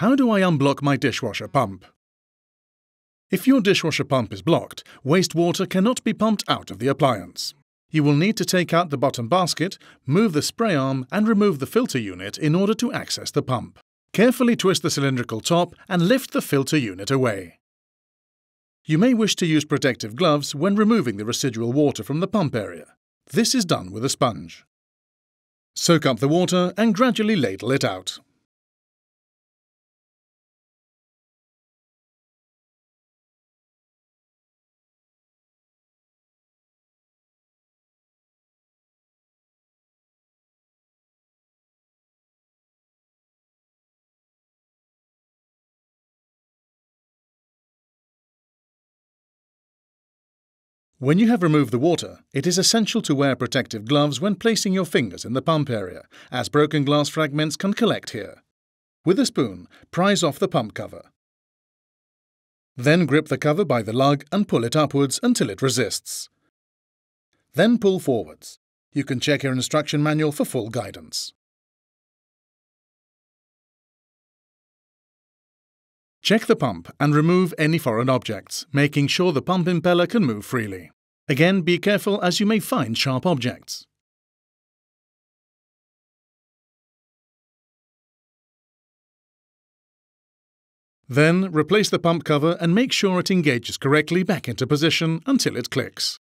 How do I unblock my dishwasher pump? If your dishwasher pump is blocked, wastewater cannot be pumped out of the appliance. You will need to take out the bottom basket, move the spray arm and remove the filter unit in order to access the pump. Carefully twist the cylindrical top and lift the filter unit away. You may wish to use protective gloves when removing the residual water from the pump area. This is done with a sponge. Soak up the water and gradually ladle it out. When you have removed the water, it is essential to wear protective gloves when placing your fingers in the pump area, as broken glass fragments can collect here. With a spoon, prise off the pump cover. Then grip the cover by the lug and pull it upwards until it resists. Then pull forwards. You can check your instruction manual for full guidance. Check the pump and remove any foreign objects, making sure the pump impeller can move freely. Again, be careful as you may find sharp objects. Then, replace the pump cover and make sure it engages correctly back into position until it clicks.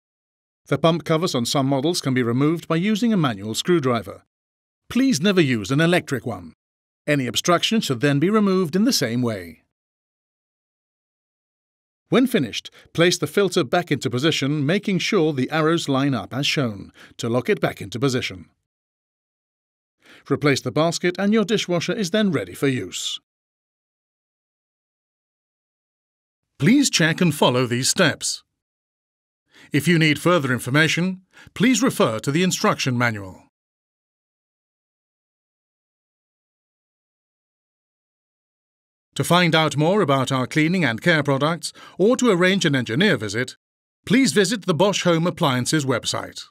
The pump covers on some models can be removed by using a manual screwdriver. Please never use an electric one. Any obstruction should then be removed in the same way. When finished, place the filter back into position, making sure the arrows line up as shown, to lock it back into position. Replace the basket and your dishwasher is then ready for use. Please check and follow these steps. If you need further information, please refer to the instruction manual. To find out more about our cleaning and care products, or to arrange an engineer visit, please visit the Bosch Home Appliances website.